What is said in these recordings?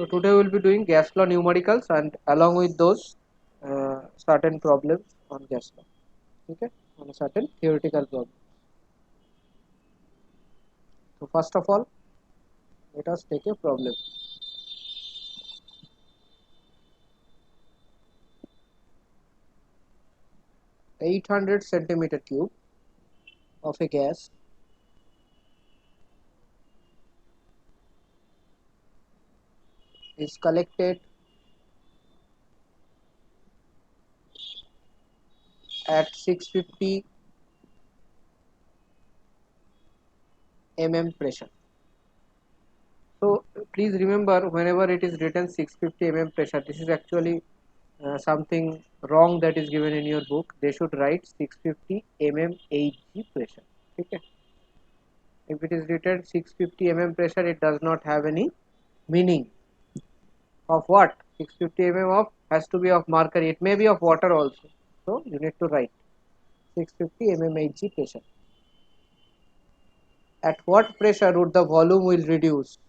So today we will be doing gas law numericals and along with those certain problems on gas law. Okay, on a certain theoretical problem. So first of all, let us take a problem. 800 centimeter cube of a gas is collected at 650 mm pressure. So please remember, whenever it is written 650 mm pressure, this is actually something wrong that is given in your book. They should write 650 mm Hg pressure. Okay. If it is written 650 mm pressure, it does not have any meaning. Of what? 650 mm of has to be of mercury. It may be of water also. So you need to write 650 mm Hg pressure. At what pressure would the volume will reduce?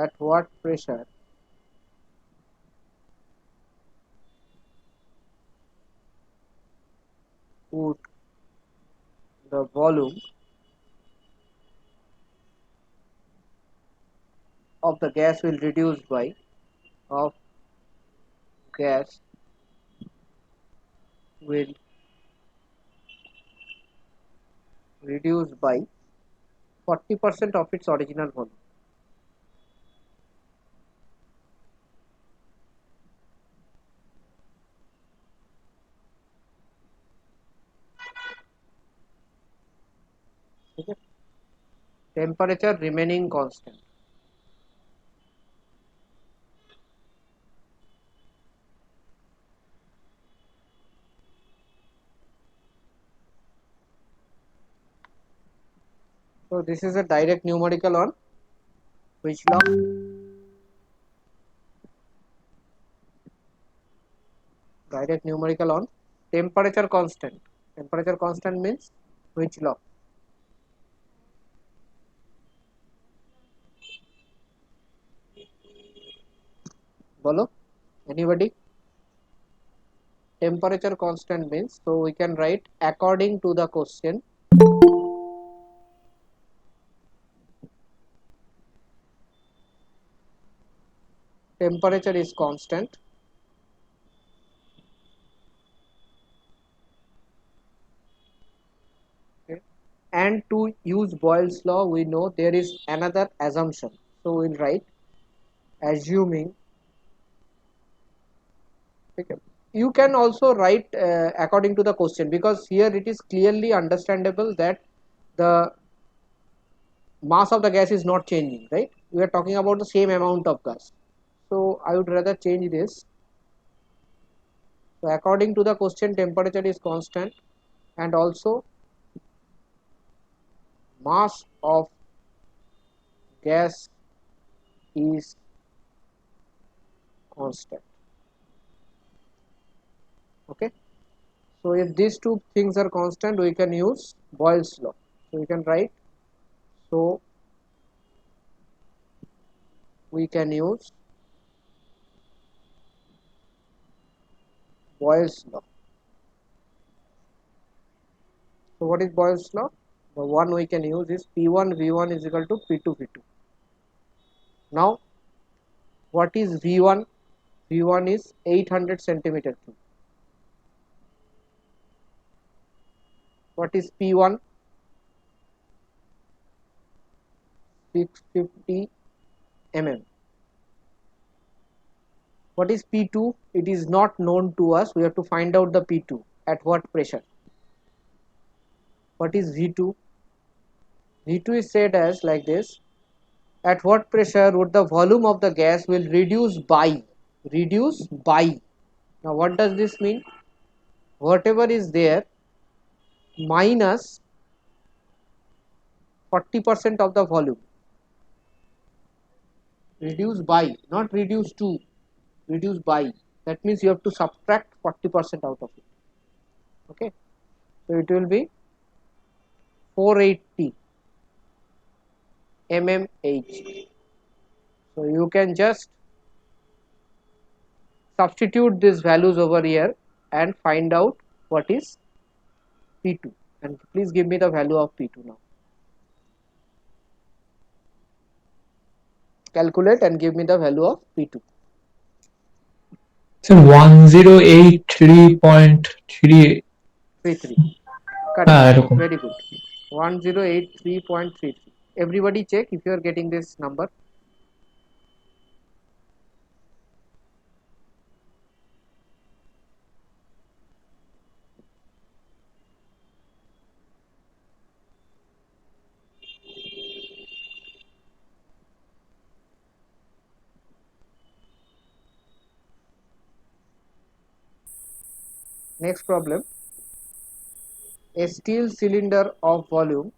At what pressure would the volume of the gas will reduce by of gas will reduce by 40% of its original volume. Okay. Temperature remaining constant. So this is a direct numerical on which law? Direct numerical on temperature constant. Temperature constant means which law? Bolo? Anybody? Temperature constant means, so we can write according to the question. Temperature is constant. Okay. And to use Boyle's law, we know there is another assumption. So we'll write assuming. Okay. You can also write according to the question, because here it is clearly understandable that the mass of the gas is not changing, right? We are talking about the same amount of gas. So I would rather change this. So according to the question, temperature is constant and also mass of gas is constant. Okay. So if these two things are constant, we can use Boyle's law. So we can write, so we can use Boyle's law. So what is Boyle's law? The one we can use is P1 V1 is equal to P2 V2. Now what is V1? V1 is 800 centimeter cube. What is P1? 650 mm. What is P2? It is not known to us. We have to find out the P2. At what pressure? What is V2? V2 is said as like this. At what pressure would the volume of the gas will reduce by? Reduce by. Now what does this mean? Whatever is there minus 40% of the volume. Reduce by, not reduce to, reduce by. That means you have to subtract 40% out of it. Okay. So it will be 480 mmHg. So you can just substitute these values over here and find out what is P2, and please give me the value of P2 now. Calculate and give me the value of P2. So 1083.3. 33. Correct. হ্যাঁ এরকম। Very good. 1083.33. Everybody check if you are getting this number. Next problem. A steel cylinder of volume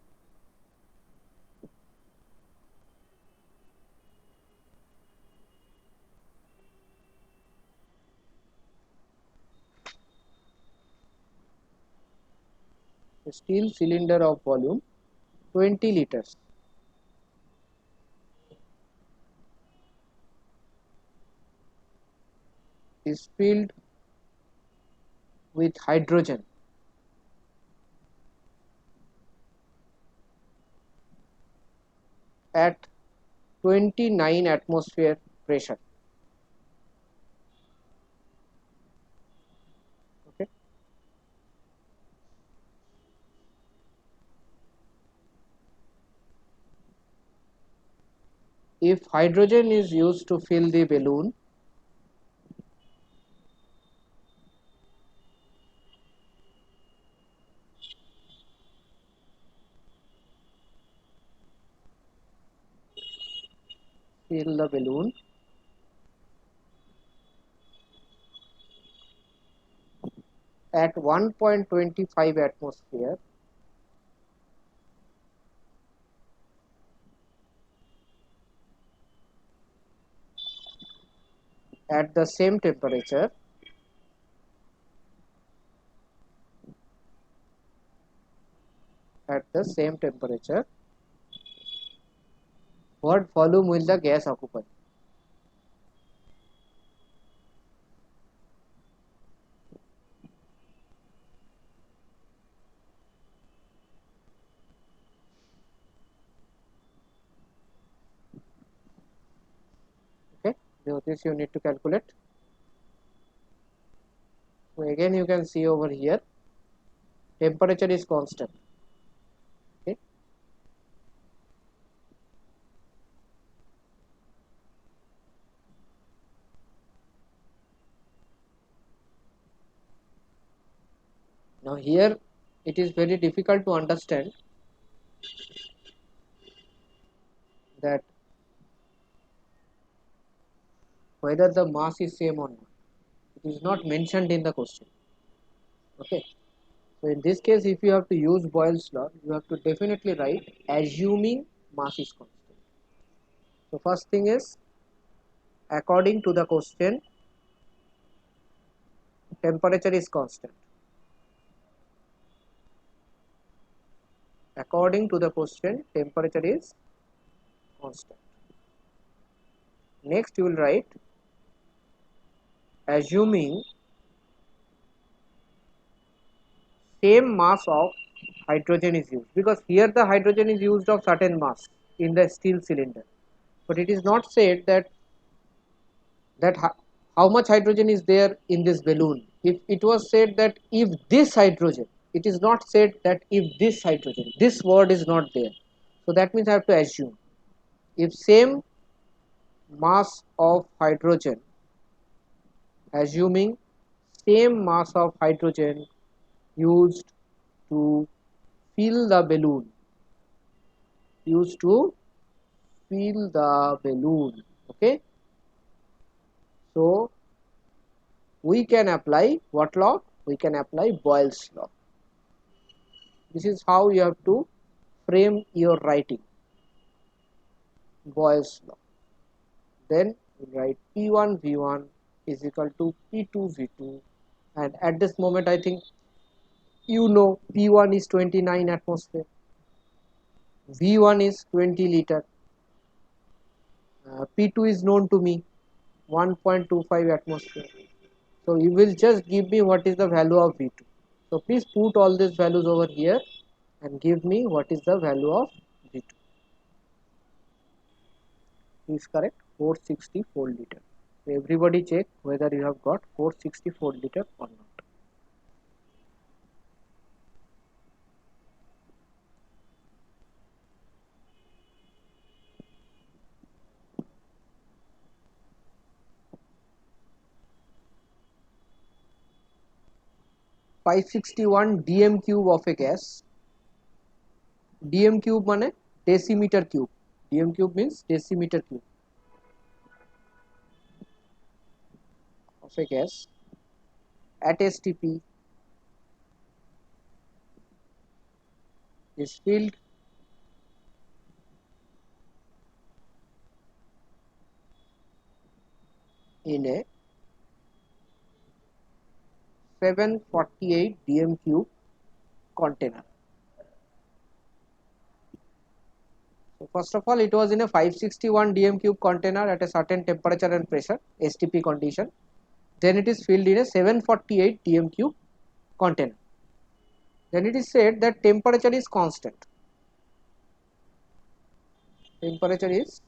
a steel cylinder of volume 20 liters is filled with hydrogen at 29 atmosphere pressure. Okay. If hydrogen is used to fill the balloon, fill the balloon at 1.25 atmosphere at the same temperature, at the same temperature, what volume will the gas occupy? Okay, so this you need to calculate. So again you can see over here, temperature is constant. Okay. Now here it is very difficult to understand that whether the mass is same or not. It is not mentioned in the question. Okay. So in this case, if you have to use Boyle's law, you have to definitely write assuming mass is constant. So first thing is, according to the question, temperature is constant. According to the question, temperature is constant. Next you will write assuming same mass of hydrogen is used, because here the hydrogen is used of certain mass in the steel cylinder, but it is not said that how much hydrogen is there in this balloon. If it was said that if this hydrogen, it is not said that if this hydrogen, this word is not there. So that means I have to assume if same mass of hydrogen, assuming same mass of hydrogen used to fill the balloon, used to fill the balloon. Okay, so we can apply what law? We can apply Boyle's law. This is how you have to frame your writing, Boyle's law. Then you write P1 V1 is equal to P2 V2, and at this moment I think you know P1 is 29 atmosphere, V1 is 20 liter, P2 is known to me 1.25 atmosphere. So you will just give me what is the value of V2. So please put all these values over here and give me what is the value of V2. Is correct, 464 liter. So everybody check whether you have got 464 liter or not. Five 561 dm cube of a gas. dm cube মানে decimeter cube. dm cube means decimeter cube of a gas at STP is filled in a 748 dm cube container. So first of all, it was in a 561 dm cube container at a certain temperature and pressure STP condition. Then it is filled in a 748 dm cube container. Then it is said that temperature is constant. Temperature is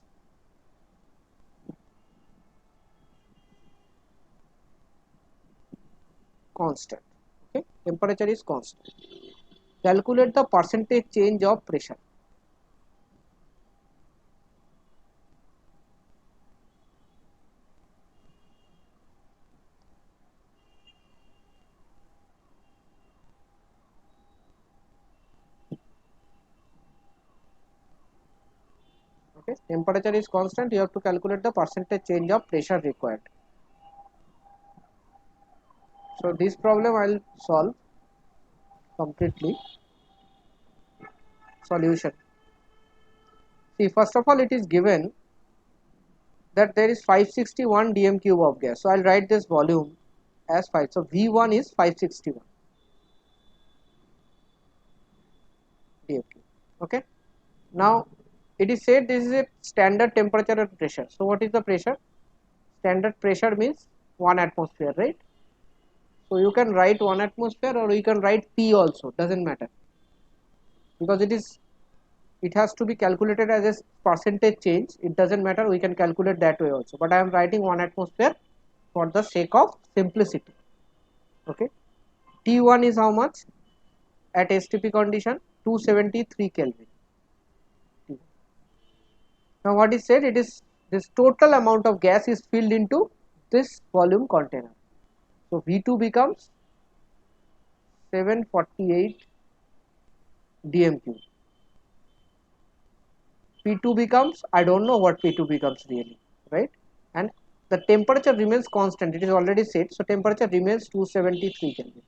constant. Okay, temperature is constant. Calculate the percentage change of pressure. Okay, temperature is constant. You have to calculate the percentage change of pressure required. So this problem I will solve completely. Solution. See, first of all, it is given that there is 561 dm cube of gas. So I'll write this volume as 5. So V1 is 561 dm cube. Okay. Now it is said this is a standard temperature and pressure. So what is the pressure? Standard pressure means 1 atmosphere, right? So you can write 1 atmosphere or you can write P also, doesn't matter, because it has to be calculated as a percentage change. It doesn't matter, we can calculate that way also, but I am writing 1 atmosphere for the sake of simplicity. Okay, T1 is how much at STP condition? 273 Kelvin. Now what is said, it is this total amount of gas is filled into this volume container. So V2 becomes 748 dm cube. P2 becomes, I don't know what P2 becomes really, right? And the temperature remains constant, it is already said, so temperature remains 273 Kelvin.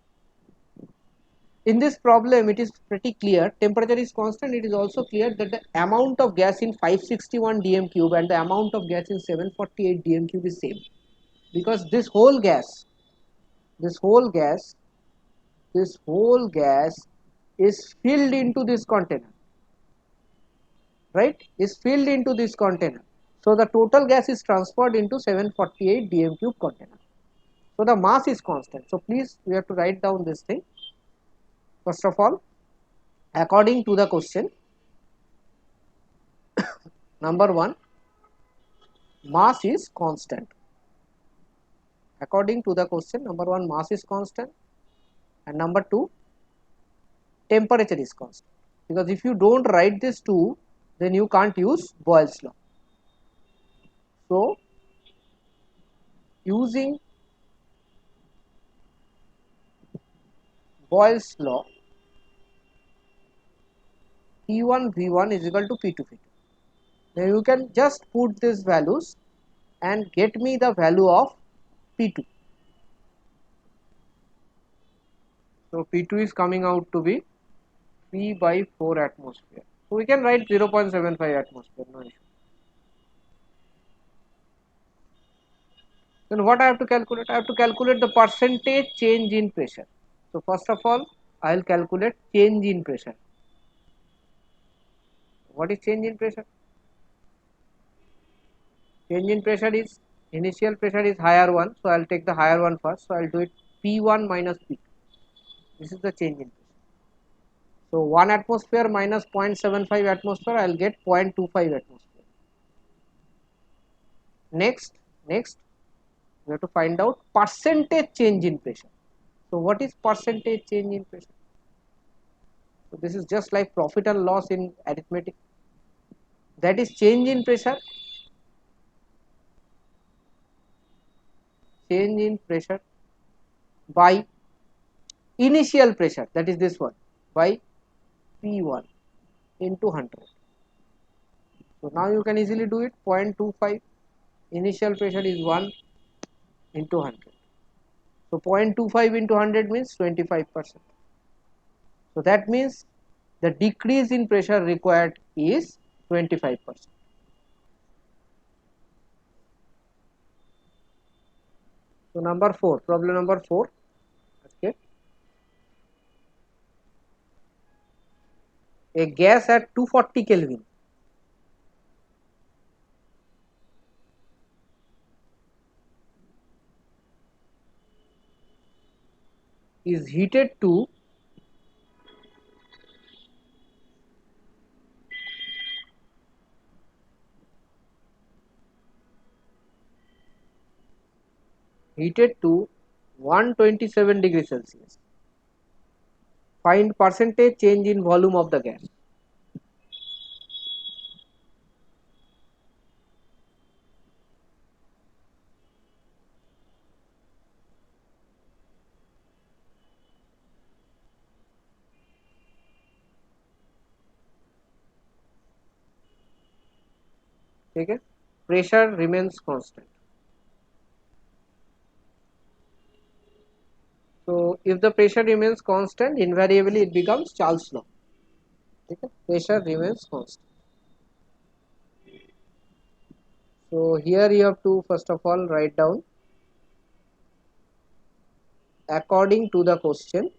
In this problem, it is pretty clear, temperature is constant. It is also clear that the amount of gas in 561 dm cube and the amount of gas in 748 dm cube is same, because this whole gas, this whole gas, this whole gas is filled into this container, right? Is filled into this container. So the total gas is transferred into 748 dm cube container. So the mass is constant. So please, we have to write down this thing. First of all, according to the question, number 1, mass is constant. According to the question, number 1, mass is constant, and number 2, temperature is constant. Because if you don't write this 2, then you can't use Boyle's law. So using Boyle's law, P1 V1 is equal to P2 V2. Then you can just put these values and get me the value of P2. So P2 is coming out to be 3 by 4 atmosphere. So we can write 0.75 atmosphere, no issue. Then what I have to calculate? I have to calculate the percentage change in pressure. So first of all, I will calculate change in pressure. What is change in pressure? Change in pressure is Initial pressure is higher one, so I'll take the higher one first. So I'll do it P1 minus P2. This is the change in pressure. So 1 atmosphere minus 0.75 atmosphere, I'll get 0.25 atmosphere. Next, we have to find out percentage change in pressure. So what is percentage change in pressure? So this is just like profit and loss in arithmetic. That is change in pressure, by initial pressure, that is this one, by P1 into 100. So now you can easily do it, 0.25, initial pressure is 1 into 100. So 0.25 into 100 means 25%. So that means the decrease in pressure required is 25%. So number 4, problem number 4. Okay. A gas at 240 Kelvin is heated to 127 degrees Celsius. Find percentage change in volume of the gas. Okay. Pressure remains constant. So if the pressure remains constant, invariably it becomes Charles law. Okay. Pressure remains constant. So here you have to first of all write down, according to the question,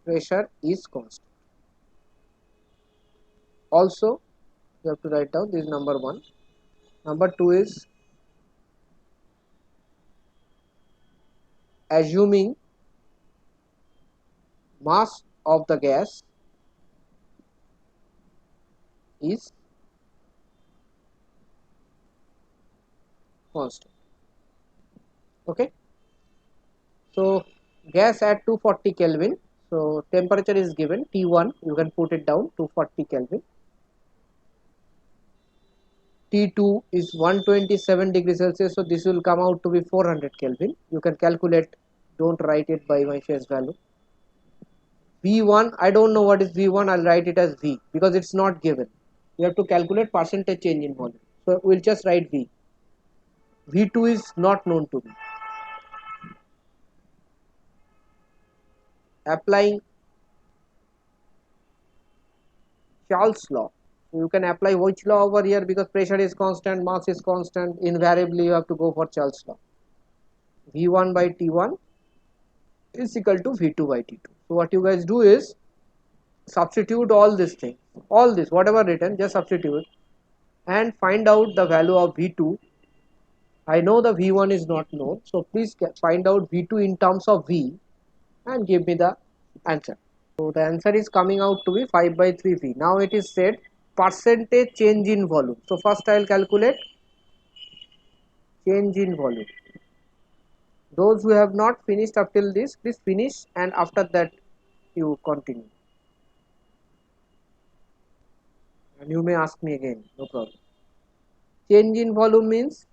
pressure is constant. Also you have to write down, this is number 1. Number 2 is, assuming mass of the gas is constant. Okay. So gas at 240 Kelvin. So temperature is given T1. You can put it down 240 Kelvin. T2 is 127 degrees Celsius. So this will come out to be 400 Kelvin. You can calculate. Don't write it by my face value. V1, I don't know what is V1. I'll write it as V because it's not given. You have to calculate percentage change in volume. So we'll just write V. V2 is not known to me. Applying Charles law. So you can apply which law over here, because pressure is constant, mass is constant, invariably you have to go for Charles law. V1 by T1 is equal to V2 by T2. So what you guys do is substitute all these things, all this, whatever written, just substitute and find out the value of V2. I know the V1 is not known, so please find out V2 in terms of V and give me the answer. So the answer is coming out to be 5 by 3 V. Now it is said percentage change in volume. So first I will calculate change in volume. Those who have not finished up till this, please finish and after that you continue. And you may ask me again, no problem. Change in volume means,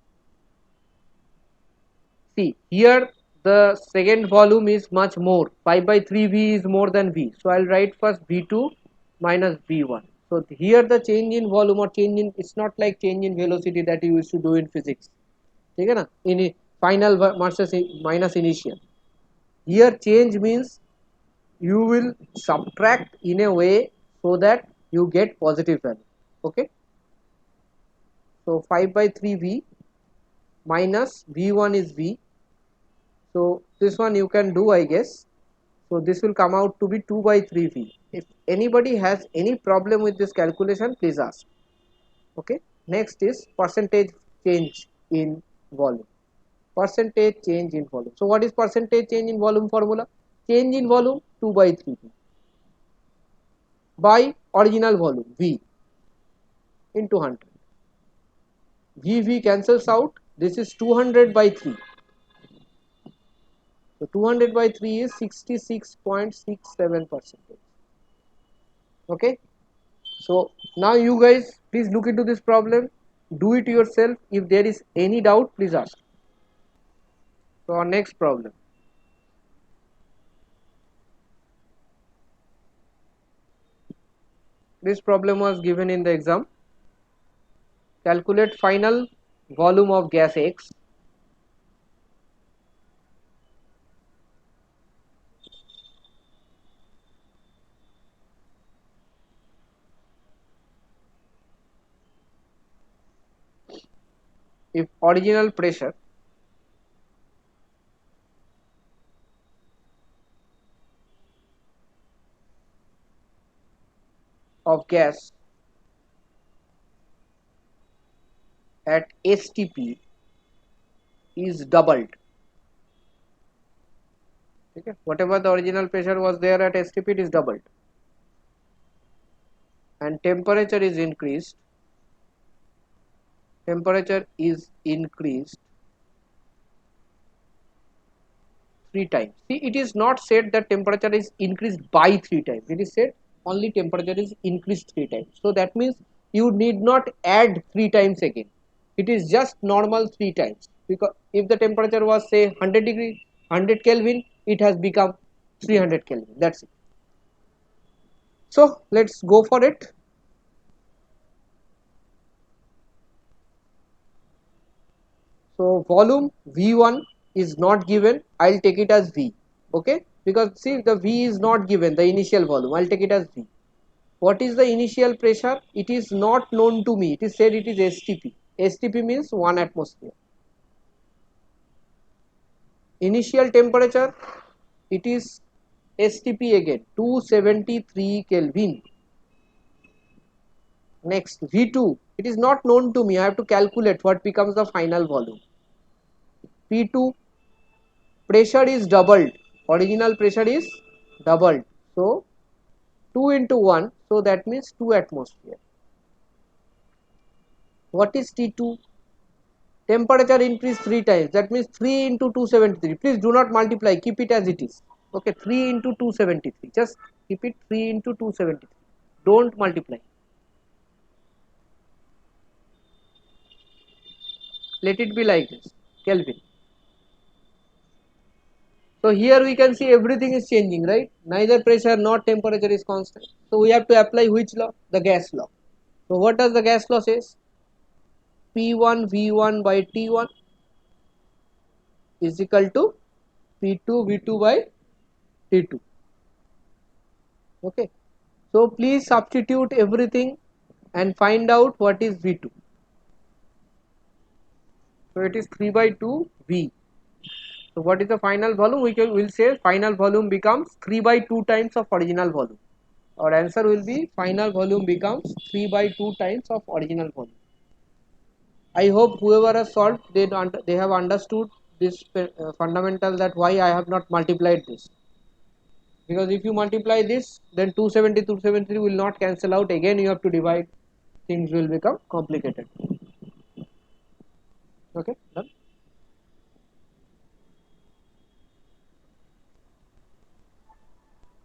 see here the second volume is much more, 5 by 3 V is more than V. So I will write first V2 minus V1. So here the change in volume or change in, it's not like change in velocity that you used to do in physics. ठीक है ना, in final versus minus initial. Here change means you will subtract in a way so that you get positive value. Okay. So 5 by 3 V minus V1 is V. So this one you can do, I guess. So this will come out to be 2 by 3 V. If anybody has any problem with this calculation, please ask. Okay. Next is percentage change in volume. Percentage change in volume. So what is percentage change in volume formula? Change in volume 2 by 3 by original volume V into 100. V cancels out. This is 200 by 3. So 200 by 3 is 66.67%. Okay. So now you guys please look into this problem. Do it yourself. If there is any doubt, please ask. So our next problem. This problem was given in the exam. Calculate final volume of gas X if original pressure of gas at STP is doubled. Okay. Whatever the original pressure was there at STP, it is doubled, and temperature is increased. Temperature is increased 3 times. See, it is not said that temperature is increased by 3 times. It is said only temperature is increased 3 times. So that means you need not add 3 times again. It is just normal 3 times, because if the temperature was say 100 degree 100 Kelvin, it has become 300 Kelvin. That's it. So let's go for it. So volume V1 is not given. I'll take it as V. Okay, because see the V is not given, the initial volume. I'll take it as V. What is the initial pressure? It is not known to me. It is said it is STP. STP means 1 atmosphere. Initial temperature, it is STP again, 273 Kelvin. Next, V2, it is not known to me. I have to calculate what becomes the final volume. P2, pressure is doubled. Original pressure is doubled. So, 2 into 1, so that means 2 atmosphere. What is T2? Temperature increase 3 times, that means 3 into 273. Please do not multiply, keep it as it is. Okay, 3 into 273, just keep it 3 into 273, don't multiply, let it be like this, Kelvin. So here we can see everything is changing, right? Neither pressure nor temperature is constant. So we have to apply which law? The gas law. So what does the gas law says? P1 V1 by T1 is equal to P2 V2 by T2. Okay. So please substitute everything and find out what is V2. So it is 3 by 2 V. So what is the final volume? We will say final volume becomes 3 by 2 times of original volume. Our answer will be final volume becomes 3 by 2 times of original volume. I hope whoever has solved, they have understood this fundamental, that why I have not multiplied this. Because if you multiply this, then 270 273 will not cancel out. Again you have to divide. Things will become complicated. Okay, done.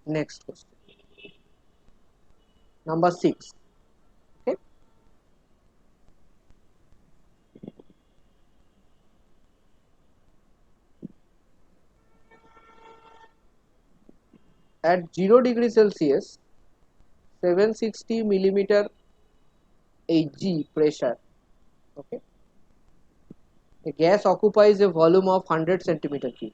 Next question. Number 6. Okay. At 0 degree Celsius, 760 millimeter Hg pressure, okay, a gas occupies a volume of 100 centimeter cube.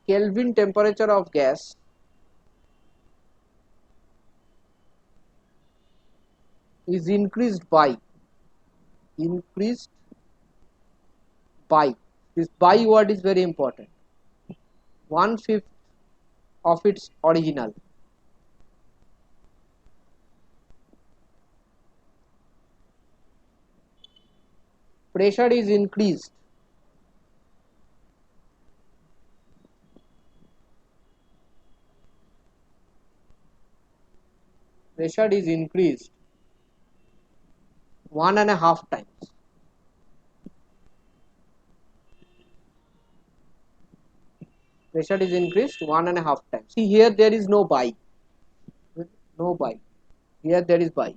Kelvin temperature of gas is increased by, this by word is very important, 1/5 of its original. Pressure is increased pressure is increased 1.5 times. Pressure is increased 1.5 times. See here there is no by. No by. Here there is by.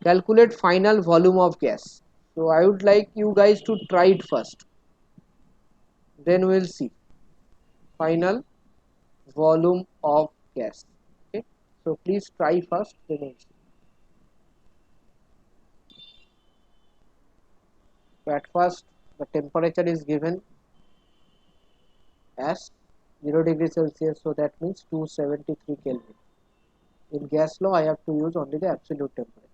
Calculate final volume of gas. So I would like you guys to try it first. Then we will see. Final volume of gas. Okay. So please try first. Then we'll see. So at first the temperature is given as 0 degree Celsius. So that means 273 Kelvin. In gas law I have to use only the absolute temperature.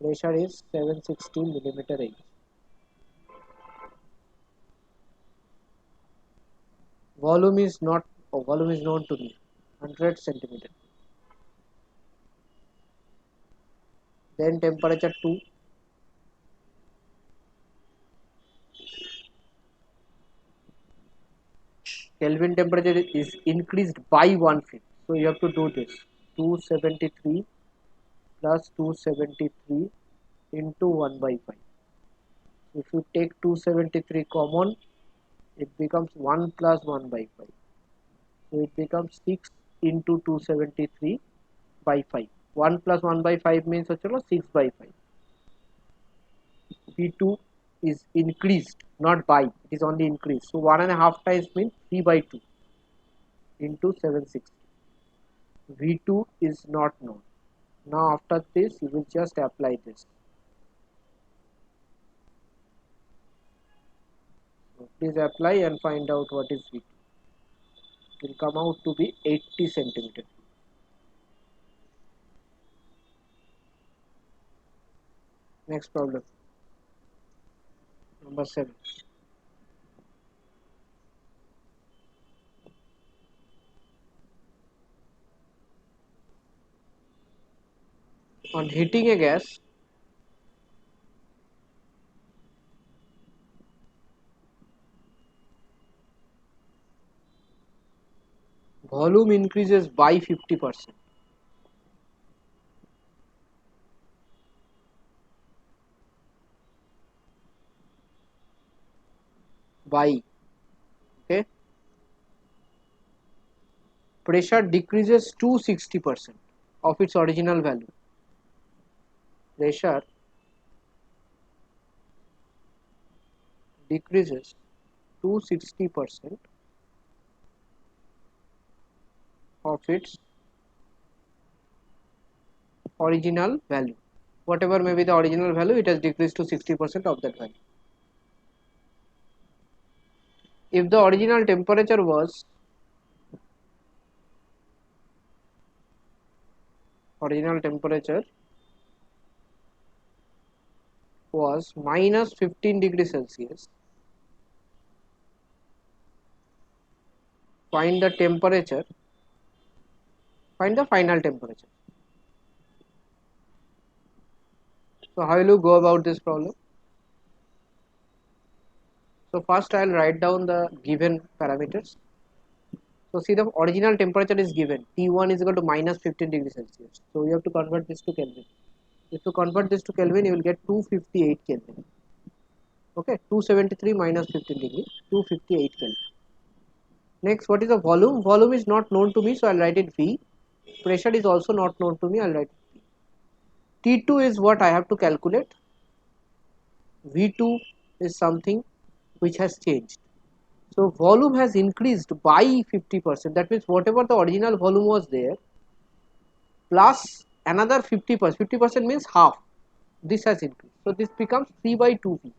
Pressure is 760 millimeter Hg. Volume is not, volume is known to me, 100 centimeter. Then temperature 2, Kelvin temperature is increased by 1/5. So you have to do this, 273 plus 273 into 1 by 5. If you take 273 common, it becomes 1 plus 1 by 5. So it becomes 6 into 273 by 5. 1 plus 1 by 5 means 6 by 5. V2 is increased, not by, it is only increased. So 1.5 times means 3 by 2 into 760. V2 is not known. Now after this you will just apply this. So please apply and find out what is V2. It will come out to be 80 centimeter. Next problem. Number 7. On heating a gas, volume increases by 50%. By, okay, pressure decreases to 60% of its original value. Pressure decreases to 60% of its original value. Whatever may be the original value, it has decreased to 60% of that value. If the original temperature was minus 15 degrees Celsius, find the temperature, find the final temperature. So how will you go about this problem? So first I will write down the given parameters. So see, the original temperature is given, T1 is equal to minus 15 degrees Celsius. So you have to convert this to Kelvin. If you convert this to Kelvin, you will get 258 Kelvin. Okay, 273 minus 15 degree, 258 Kelvin. Next, what is the volume? Volume is not known to me, so I'll write it V. Pressure is also not known to me, I'll write it V. T2 is what I have to calculate. V2 is something which has changed. So volume has increased by 50%. That means whatever the original volume was there, plus another 50%. 50% means half. This has increased. So this becomes 3 by 2V.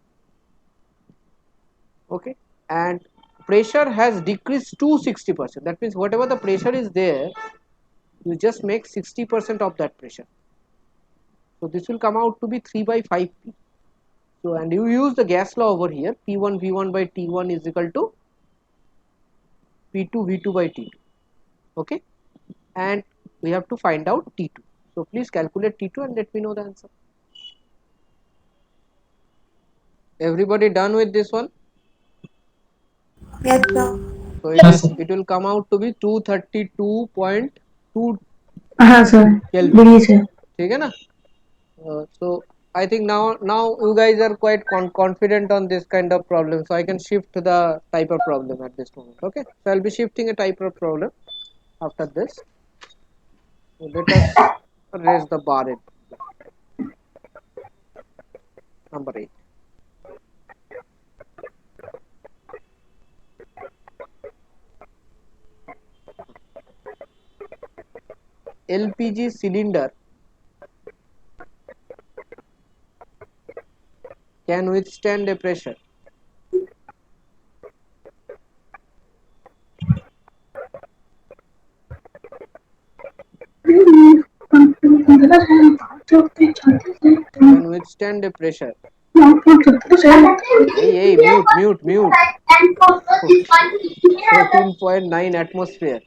Okay. And pressure has decreased to 60%. That means whatever the pressure is there, you just make 60% of that pressure. So this will come out to be 3 by 5p. So and you use the gas law over here, P1 V1 by T1 is equal to P2 V2 by T2. Okay, and we have to find out T2. So please calculate T2 and let me know the answer. Everybody done with this one? Yes, sir. So Yes, sir. it will come out to be 232.2 हाँ sir, Kelvin. बोलिए sir. ठीक है ना? So I think now you guys are quite confident on this kind of problem. So I can shift the type of problem at this moment. Okay. So I'll be shifting a type of problem after this. So let us raise the bar at number 8. LPG cylinder can withstand a pressure can withstand a pressure. Hey, mute. 14.9 atmosphere.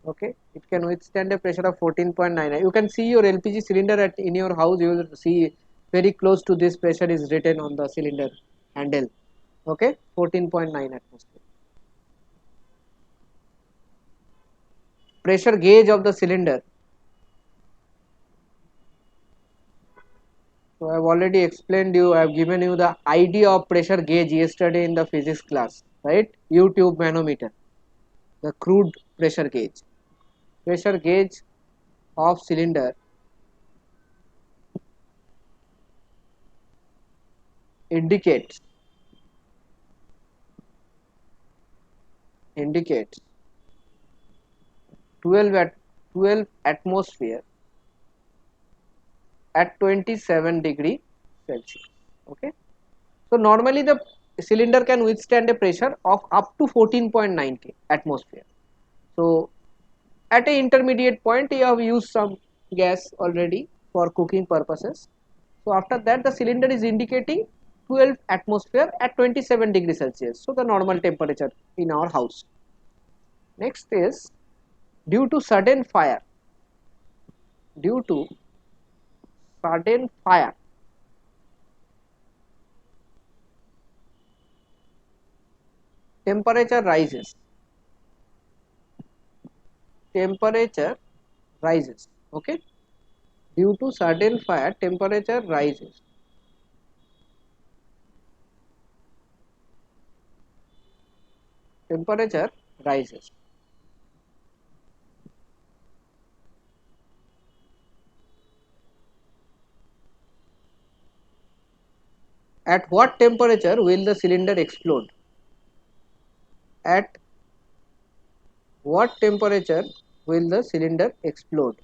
Okay, it can withstand a pressure of 14.9. You can see your LPG cylinder in your house. You will see very close to this pressure is written on the cylinder handle. Okay, 14.9 atmosphere. Pressure gauge of the cylinder. So I have already explained you. I have given you the idea of pressure gauge yesterday in the physics class, right? U-tube manometer, the crude pressure gauge. Pressure gauge of cylinder indicates indicates 12 at 12 atmosphere at 27 degree Celsius. Okay, so normally the cylinder can withstand a pressure of up to 14.9 K atmosphere. So at a intermediate point you have used some gas already for cooking purposes. So after that the cylinder is indicating 12 atmosphere at 27 degree Celsius. So the normal temperature in our house. Next is due to sudden fire. Due to sudden fire, temperature rises. Temperature rises. Okay, due to sudden fire temperature rises. Temperature rises. At what temperature will the cylinder explode? At what temperature will the cylinder explode?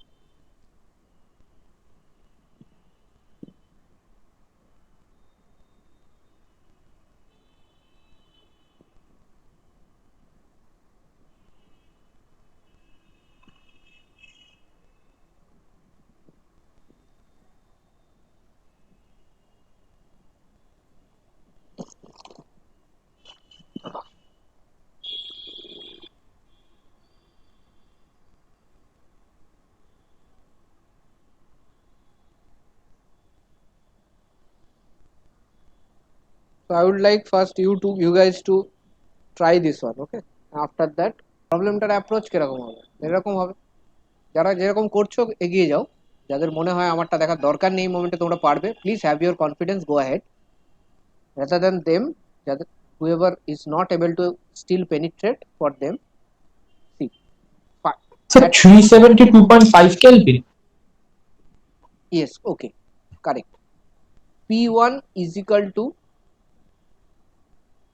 So I would like first you guys to try this one. Okay, after that প্রবলেমটার approach কিরকম হবে এরকম হবে যারা যেরকম করছো এগিয়ে যাও যাদের মনে হয় আমারটা দেখার দরকার নেই মোমেন্টে তোমরা পারবে please have your confidence go ahead rather than them যাদের whoever is not able to still penetrate for them see Sir, at 372.5 Kelvin. yes okay correct P1 is equal to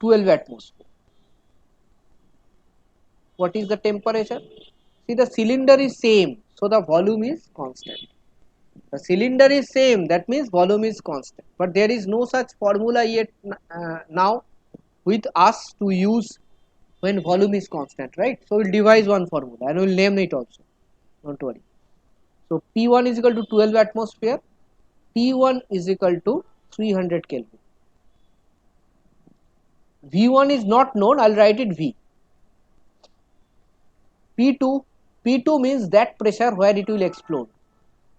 12 atmosphere. What is the temperature? See the cylinder is same, so the volume is constant. The cylinder is same, that means volume is constant. But there is no such formula yet now with us to use when volume is constant, right? So we'll devise one formula and we'll name it also. Don't worry. So P1 is equal to 12 atmosphere T1 is equal to 300 Kelvin. V1 is not known, I'll write it V. P2, P2 means that pressure where it will explode.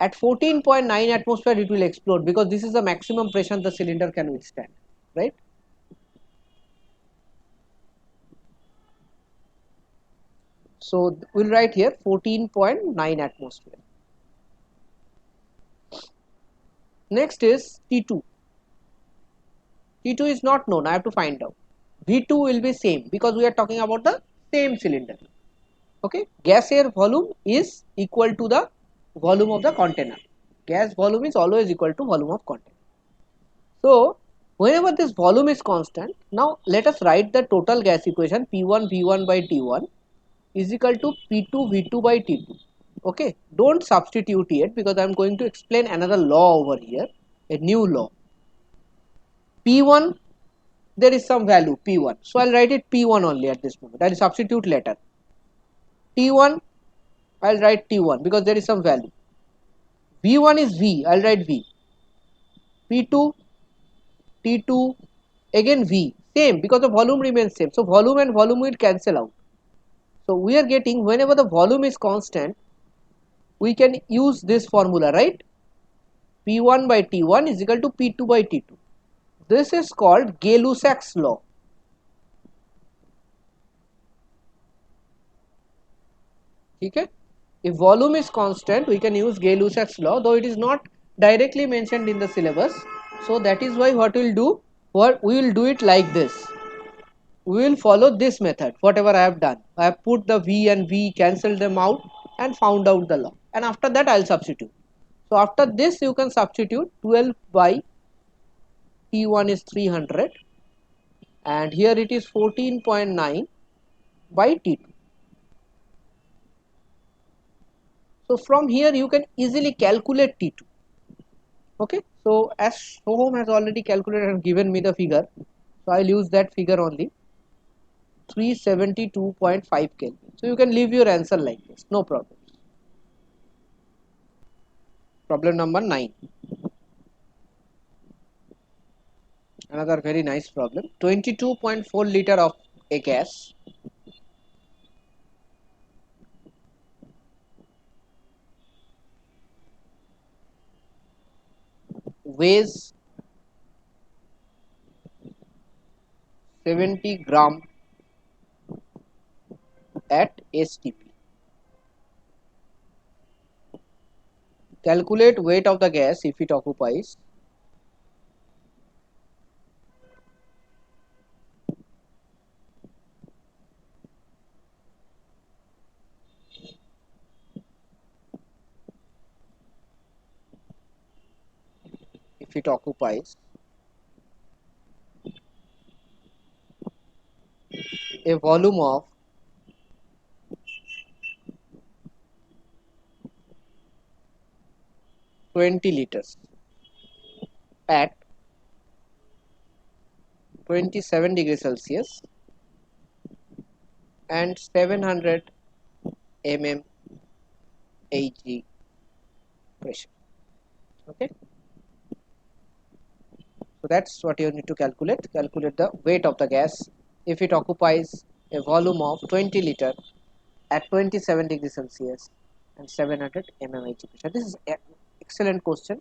At 14.9 atmosphere it will explode because this is the maximum pressure the cylinder can withstand, right? So we'll write here 14.9 atmosphere. Next is T2. T2 is not known, I have to find out. V2 will be same because we are talking about the same cylinder. Okay, gas air volume is equal to the volume of the container. Gas volume is always equal to volume of container. So whenever this volume is constant, now let us write the total gas equation P1 V1 by T1 is equal to P2 V2 by T2. Okay, don't substitute yet because I am going to explain another law over here, a new law. P1, there is some value P1, so I'll write it P1 only at this moment. I'll substitute later. T1, I'll write T1 because there is some value. V1 is V, I'll write V. P2, T2, again V, same because the volume remains same. So volume and volume will cancel out. So we are getting whenever the volume is constant, we can use this formula, right? P1 by T1 is equal to P2 by T2. This is called Gay-Lussac's law. Okay? If volume is constant, we can use Gay-Lussac's law, though it is not directly mentioned in the syllabus. So that is why what we'll do, we will do it like this. We will follow this method, whatever I have done. I have put the V and V, cancelled them out and found out the law. And after that I will substitute. So after this you can substitute 12 by T1 is 300 and here it is 14.9 by T2. So from here you can easily calculate T2. Okay, so as Soham has already calculated and given me the figure, so I will use that figure only, 372.5 Kelvin. So you can leave your answer like this, no problem. Problem number 9. Another very nice problem. 22.4 liter of a gas weighs 70 gram at STP. Calculate weight of the gas if it occupies 20 volume of 20 liters at 27 degrees Celsius and 700 mm Hg pressure. Okay, so that's what you need to calculate. Calculate the weight of the gas if it occupies a volume of 20 liter at 27 degrees Celsius and 700 mm Hg pressure. This is an excellent question,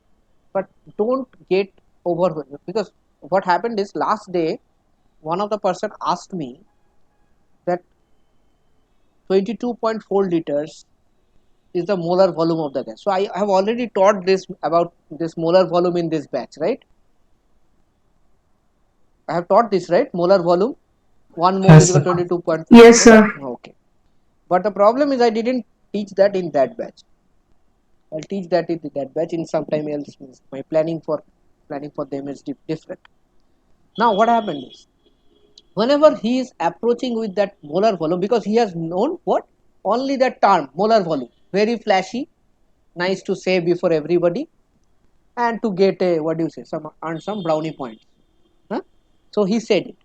but don't get overwhelmed because what happened is last day one of the person asked me that 22.4 liters is the molar volume of the gas. So I have already taught this about this molar volume in this batch, right? I have taught this, right? Molar volume, 1 mole is Yes, equal sir. to 22.4. Yes, sir. Okay. But the problem is I didn't teach that in that batch. I'll teach that in that batch in some time else. My planning for them is different. Now what happened is whenever he is approaching with that molar volume, because he has known what only that term molar volume, very flashy, nice to say before everybody and to get a what do you say some earn some brownie points, huh? So he said it,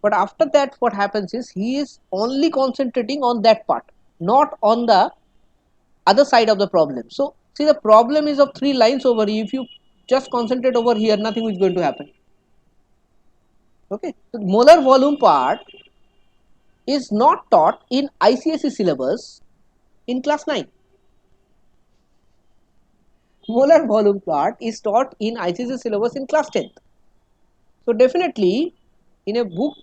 but after that what happens is he is only concentrating on that part, not on the other side of the problem. So see, the problem is of three lines over here. If you just concentrate over here, nothing is going to happen. Okay, so molar volume part is not taught in ICSE syllabus in class 9. Molar volume part is taught in ICSE syllabus in class 10th. So definitely in a book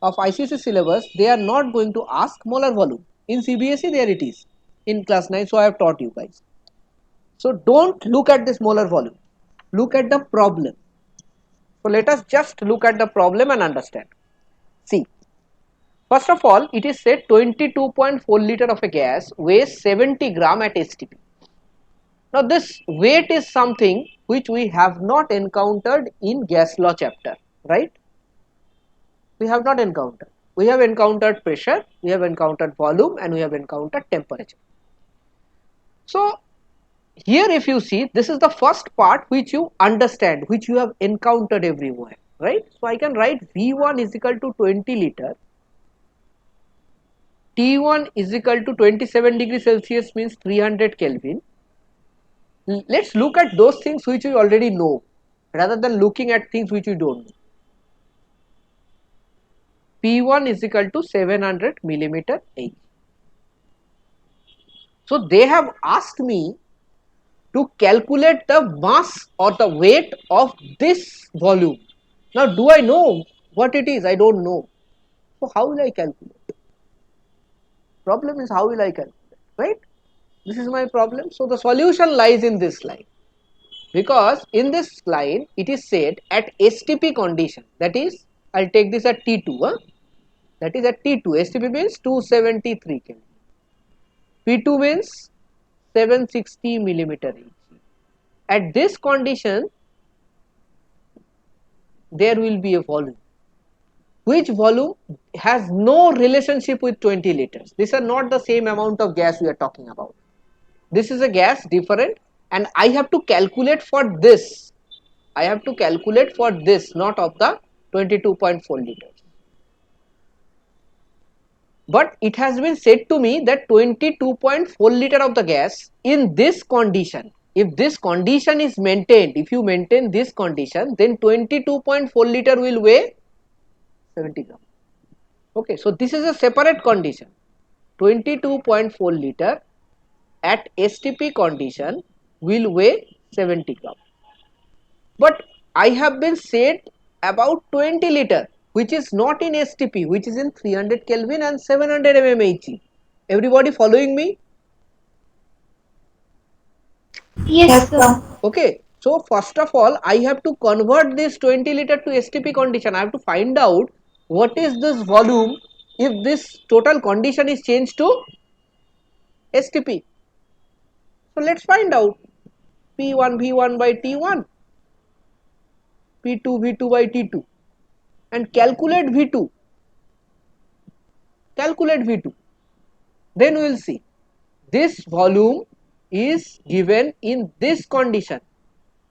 of ICSE syllabus they are not going to ask molar volume. In CBSE there it is in class 9, so I have taught you guys. So don't look at this molar volume, look at the problem. So let us just look at the problem and understand. See, first of all, it is said 22.4 liter of a gas weighs 70 gram at STP. Now this weight is something which we have not encountered in gas law chapter, right? We have not encountered. We have encountered pressure, we have encountered volume, and we have encountered temperature. So here if you see, this is the first part which you understand, which you have encountered everywhere, right? So I can write V1 is equal to 20 liter, T1 is equal to 27 degrees Celsius means 300 Kelvin. Let's look at those things which we already know rather than looking at things which we don't know. P1 is equal to 700 millimeter H. So they have asked me to calculate the mass or the weight of this volume. Now do I know what it is? I don't know. So how will I calculate? Problem is how will I calculate, right? This is my problem. So the solution lies in this line. Because in this line it is said at STP condition, that is I'll take this at T2, that is at T2, STP means 273 Kelvin, P2 means 760 millimeter Hg. At this condition there will be a volume, which volume has no relationship with 20 liters. These are not the same amount of gas we are talking about. This is a gas different, and I have to calculate for this. I have to calculate for this, not of the 22.4 liters. But it has been said to me that 22.4 liter of the gas in this condition, if this condition is maintained, if you maintain this condition, then 22.4 liter will weigh 70 gram. Okay, so this is a separate condition. 22.4 liter at STP condition will weigh 70 gram. But I have been said about 20 liter, which is not in STP, which is in 300 Kelvin and 700 mmHg. Everybody following me? Yes, sir. Okay, so first of all, I have to convert this 20 liter to STP condition. I have to find out what is this volume if this total condition is changed to STP. So let's find out P1 V1 by T1, P2 V2 by T2, and calculate V2. Calculate V2. Then we will see this volume is given in this condition.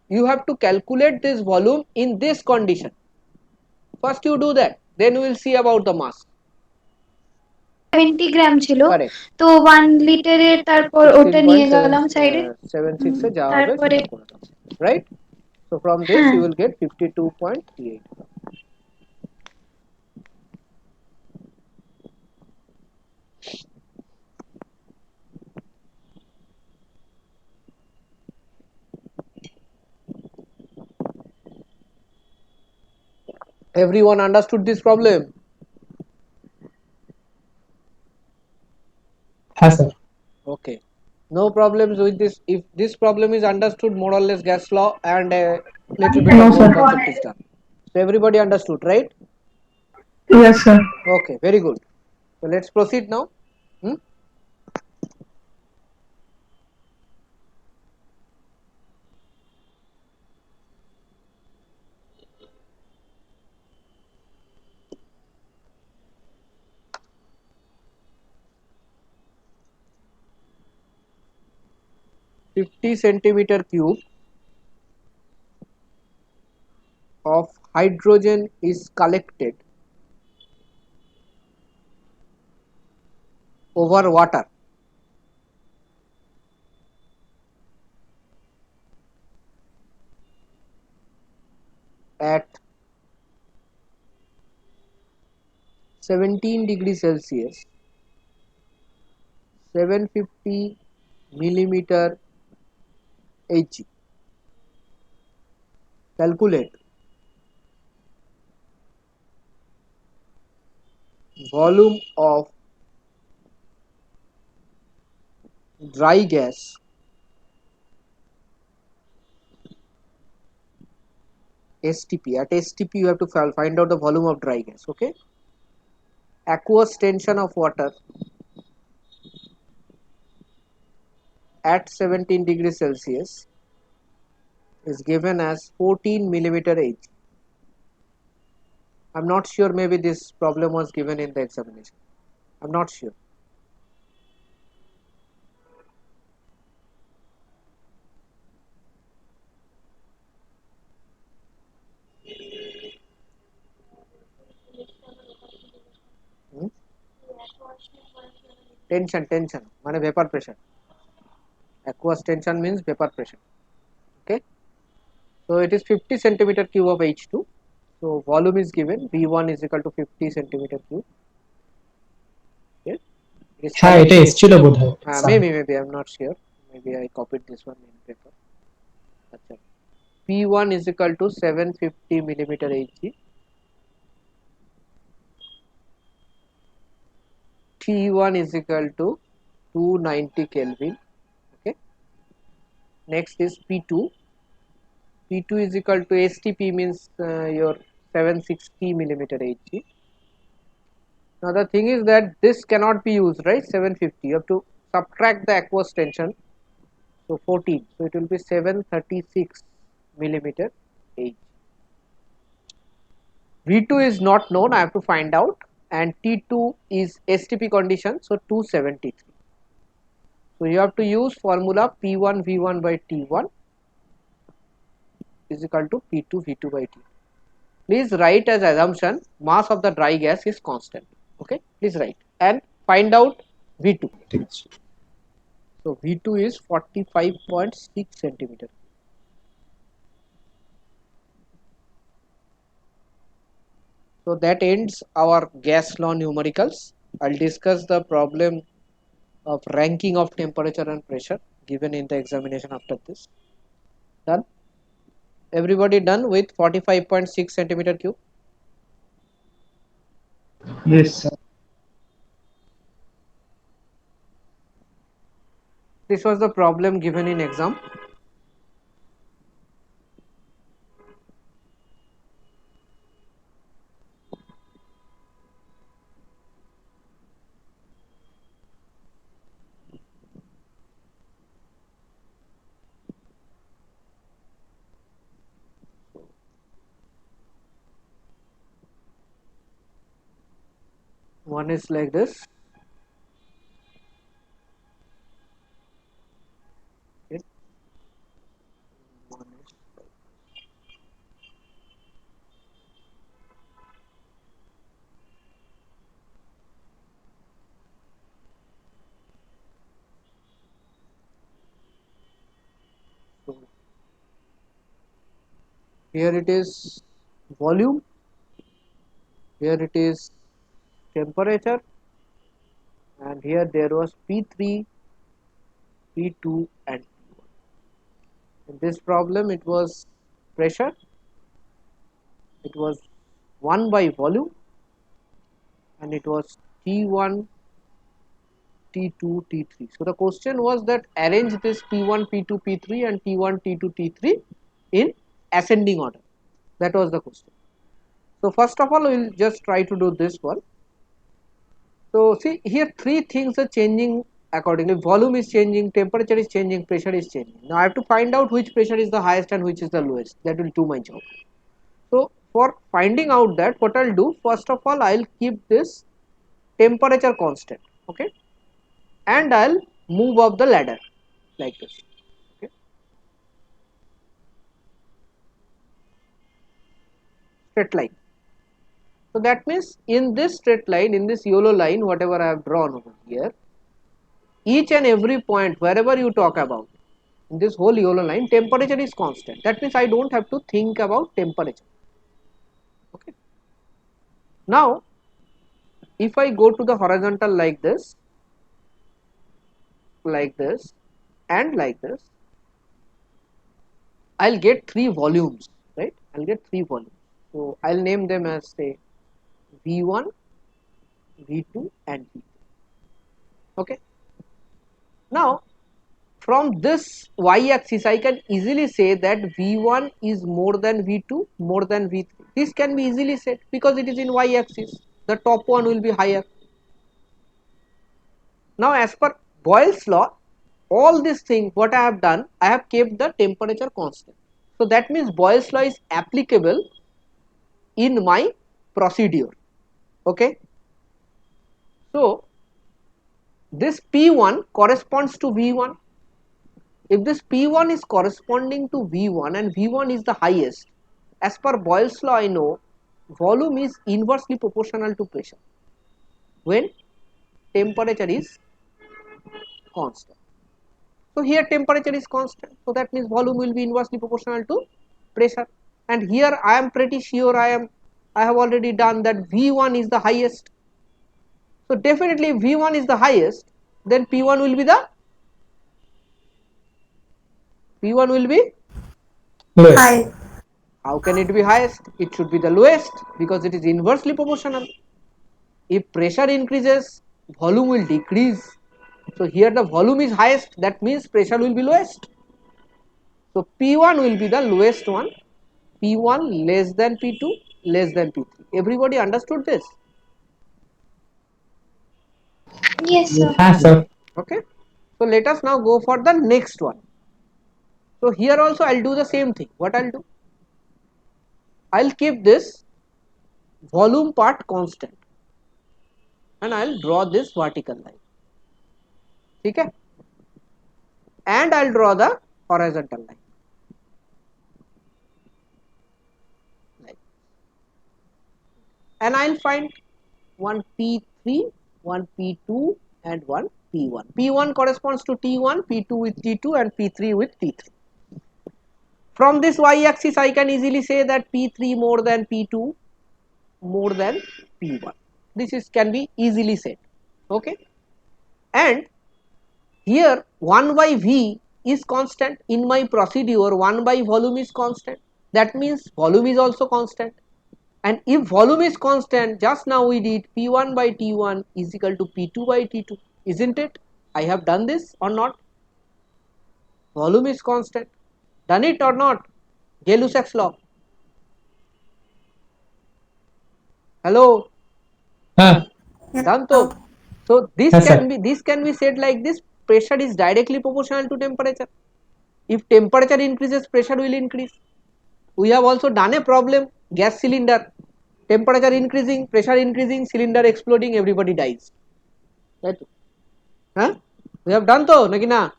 You have to calculate this volume in this condition. First you do that, then we will see about the mass. 70 গ্রাম ছিল, Correct. তো 1 লিটারের তারপর ওটা নিয়ে গেলাম সাইডে। 16.76 এ যা হবে তারপরে সেটা করে দাও, right? So from this হ্যাঁ, you will get 52.38. Everyone understood this problem? Yes, sir. Okay, no problems with this. If this problem is understood, more or less gas law and a little bit of No, mole sir. concept is done. So everybody understood, right? Yes, sir. Okay, very good. So let's proceed now. 50 centimeter cube of hydrogen is collected over water. 17 degrees Celsius, 750 millimeter Hg. Calculate volume of dry gas STP. At STP you have to find out the volume of dry gas. Okay. Aqueous tension of water at 17 degrees Celsius is given as 14 millimeter Hg. I'm not sure, maybe this problem was given in the examination. I'm not sure. Hmm? Tension মানে vapor pressure. Aqueous tension means vapor pressure. Okay, so it is 50 centimeter cube of H2. So volume is given, V1 is equal to 50 centimeter cube. Okay, it is হ্যাঁ এটা এসেছিল বোধহয় maybe I'm not sure, maybe I copied this one in paper. Achha. P1 is equal to 750 millimeter Hg. T1 is equal to 290 Kelvin. Okay. Next is P2. P2 is equal to STP means your 760 millimeter Hg. Now the thing is that this cannot be used, right? 750. You have to subtract the aqueous tension. So 14. So it will be 736 millimeter Hg. V2 is not known. I have to find out. And T2 is STP condition. So 273. So you have to use formula P1 V1 by T1 is equal to P2 V2 by T. Please write as assumption mass of the dry gas is constant. Okay, please write and find out V2. ঠিক আছে So V2 is 45.6 centimeter. So that ends our gas law numericals. I'll discuss the problem of ranking of temperature and pressure given in the examination after this. Done? Everybody done with 45.6 centimeter cube? Yes, sir. This was the problem given in exam. One is like this. Okay. One is like so here it is volume, here it is temperature, and here there was P3, P2 and P1. In this problem it was pressure, it was 1 by volume, and it was T1, T2, T3. So the question was that arrange this P1, P2, P3 and T1, T2, T3 in ascending order. That was the question. So first of all we will just try to do this one. So see here three things are changing accordingly. Volume is changing, temperature is changing, pressure is changing. Now I have to find out which pressure is the highest and which is the lowest. That will do my job. So for finding out that, what I'll do, first of all I'll keep this temperature constant. Okay, and I'll move up the ladder like this. Okay, straight line. So that means in this straight line, in this yellow line, whatever I have drawn over here, each and every point wherever you talk about in this whole yellow line, temperature is constant. That means I don't have to think about temperature. Okay. Now if I go to the horizontal like this, and like this, I'll get 3 volumes, right? I'll get 3 volumes. So I'll name them as, say, V1, V2 and V3. Okay. Now from this y-axis I can easily say that V1 is more than V2, more than V3. This can be easily said because it is in y-axis. The top one will be higher. Now as per Boyle's law, all these things what I have done, I have kept the temperature constant. So that means Boyle's law is applicable in my procedure. Okay. So this P1 corresponds to V1. If this P1 is corresponding to V1 and V1 is the highest, as per Boyle's law I know volume is inversely proportional to pressure when temperature is constant. So here temperature is constant, so that means volume will be inversely proportional to pressure. And here I am pretty sure I have already done that V1 is the highest. So definitely if V1 is the highest, then P1 will be the P1 will be Lowest. how can it be highest? It should be the lowest because it is inversely proportional. If pressure increases, volume will decrease. So here the volume is highest, that means pressure will be lowest. So P1 will be the lowest one, P1 less than P2 less than P3. Everybody understood this? Yes, sir. Sir. Okay. So let us now go for the next one. So here also I'll do the same thing. What I'll do? I'll keep this volume part constant and I'll draw this vertical line. Okay? And I'll draw the horizontal line. Like. And I'll find one P3, one P2 and one P1. P1 corresponds to T1, P2 with T2 and P3 with T3. From this y-axis I can easily say that P3 more than P2 more than P1. This is can be easily said. Okay. And here 1 by V is constant. In my procedure 1 by volume is constant. That means volume is also constant. And if volume is constant, just now we did P1 by T1 is equal to P2 by T2, isn't it? I have done this or not? Volume is constant. Done it or not? Gay-Lussac's law. Hello? Huh. Done to. So this Yes, can sir. be said like this: pressure is directly proportional to temperature. If temperature increases, pressure will increase. We have also done a problem: gas cylinder, temperature increasing, pressure increasing, cylinder exploding, everybody dies. Right? Huh? We have done to, naki na?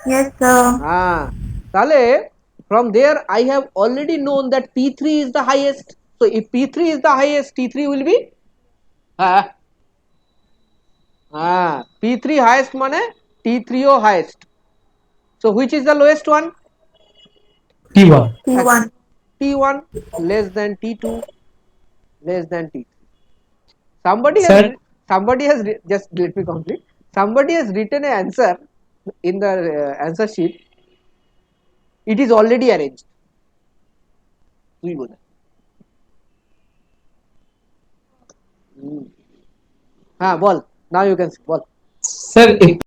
Yes, sir. তাহলে from there I have already known that P3 is the highest. So if P3 is the highest, T3 will be P3 highest মানে T3 O highest. So which is the lowest one? T1. P1. T1 less than T2 less than T3. Somebody has Sir. just let me complete. Somebody has written an answer in the answer sheet. It is already arranged. তুই বোঝা হ্যাঁ বল, now you can see, ball. Sir, if